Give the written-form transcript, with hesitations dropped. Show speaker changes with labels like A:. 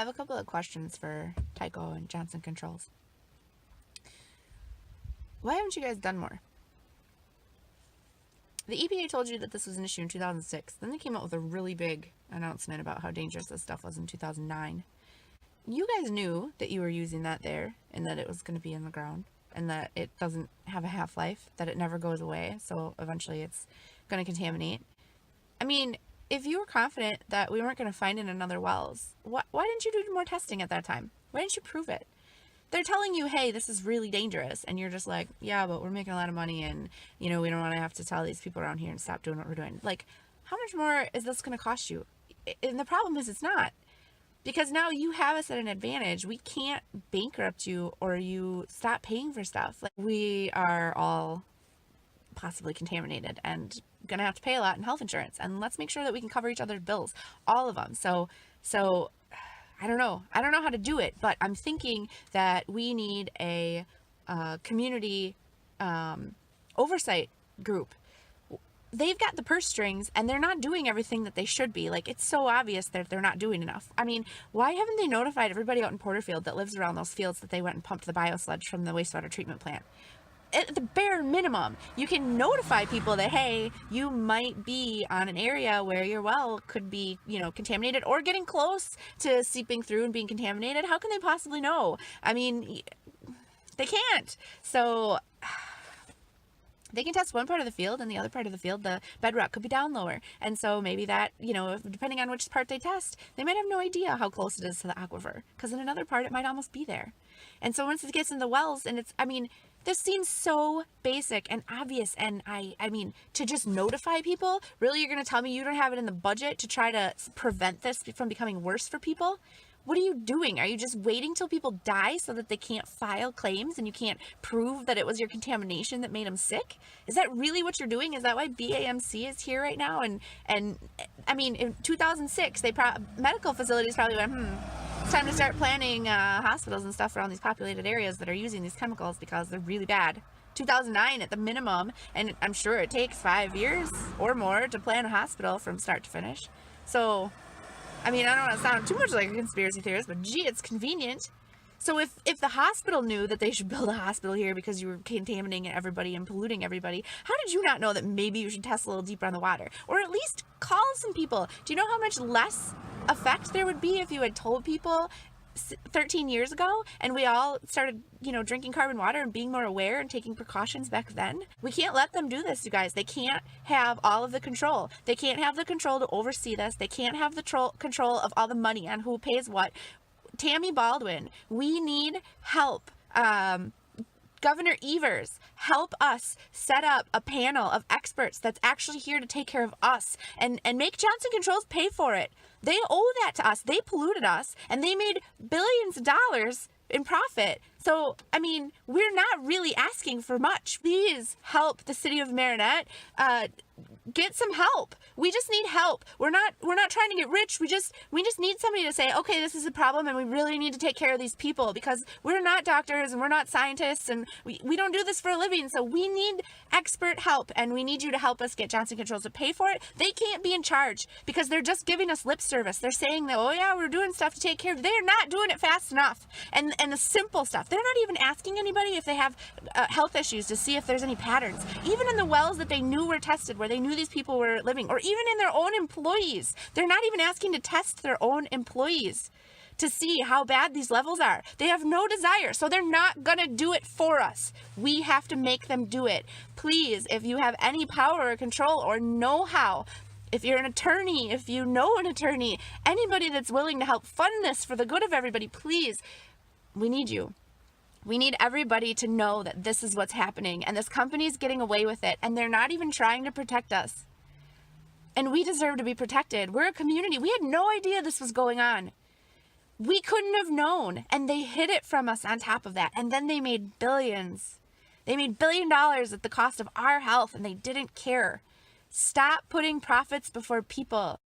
A: have a couple of questions for Tyco and Johnson Controls. Why haven't you guys done more? The EPA told you that this was an issue in 2006. Then they came out with a really big announcement about how dangerous this stuff was in 2009. You guys knew that you were using that there and that it was going to be in the ground and that it doesn't have a half-life, that it never goes away, so eventually it's going to contaminate. I mean, if you were confident that we weren't going to find it in other wells, why didn't you do more testing at that time? Why didn't you prove it? They're telling you, hey, this is really dangerous, and you're just like, yeah, but we're making a lot of money, and, you know, we don't want to have to tell these people around here and stop doing what we're doing. Like, how much more is this going to cost you? And the problem is it's not. Because now you have us at an advantage. We can't bankrupt you or you stop paying for stuff. Like, we are all possibly contaminated and gonna have to pay a lot in health insurance. And let's make sure that we can cover each other's bills, all of them. So I don't know how to do it, but I'm thinking that we need a community oversight group. They've got the purse strings and they're not doing everything that they should be. Like, it's so obvious that they're not doing enough. I mean, why haven't they notified everybody out in Porterfield that lives around those fields that they went and pumped the biosludge from the wastewater treatment plant? At the bare minimum, you can notify people that, hey, you might be on an area where your well could be, you know, contaminated or getting close to seeping through and being contaminated. How can they possibly know? I mean, they can't. So they can test one part of the field, and the other part of the field, the bedrock could be down lower. And so maybe that, you know, depending on which part they test, they might have no idea how close it is to the aquifer, because in another part, it might almost be there. And so once it gets in the wells, and it's, I mean, this seems so basic and obvious. And I mean, to just notify people, really, you're going to tell me you don't have it in the budget to try to prevent this from becoming worse for people? What are you doing? Are you just waiting till people die so that they can't file claims and you can't prove that it was your contamination that made them sick? Is that really what you're doing? Is that why BAMC is here right now? And I mean, in 2006, medical facilities probably went, it's time to start planning hospitals and stuff around these populated areas that are using these chemicals because they're really bad. 2009 at the minimum, and I'm sure it takes 5 years or more to plan a hospital from start to finish. So, I mean, I don't want to sound too much like a conspiracy theorist, but gee, it's convenient. So if the hospital knew that they should build a hospital here because you were contaminating everybody and polluting everybody, how did you not know that maybe you should test a little deeper on the water? Or at least call some people. Do you know how much less effect there would be if you had told people 13 years ago and we all started, you know, drinking carbon water and being more aware and taking precautions back then? We can't let them do this, you guys. They can't have all of the control. They can't have the control to oversee this. They can't have the control of all the money on who pays what. Tammy Baldwin, we need help. Governor Evers, help us set up a panel of experts that's actually here to take care of us and make Johnson Controls pay for it. They owe that to us. They polluted us and they made billions of dollars in profit. So, I mean, we're not really asking for much. Please help the city of Marinette get some help. We just need help. We're not trying to get rich. We just need somebody to say, okay, this is a problem and we really need to take care of these people, because we're not doctors and we're not scientists and we don't do this for a living. So we need expert help, and we need you to help us get Johnson Controls to pay for it. They can't be in charge because they're just giving us lip service. They're saying that, oh yeah, we're doing stuff to take care of. They're not doing it fast enough. And the simple stuff, they're not even asking anybody if they have health issues to see if there's any patterns. Even in the wells that they knew were tested, where they knew these people were living, or even in their own employees, they're not even asking to test their own employees to see how bad these levels are. They have no desire, so they're not gonna do it for us. We have to make them do it. Please, if you have any power or control or know-how, if you're an attorney, if you know an attorney, anybody that's willing to help fund this for the good of everybody, please, we need you. We need everybody to know that this is what's happening, and this company's getting away with it, and they're not even trying to protect us. And we deserve to be protected. We're a community. We had no idea this was going on. We couldn't have known, and they hid it from us on top of that. And then they made billions. They made $1 billion at the cost of our health, and they didn't care. Stop putting profits before people.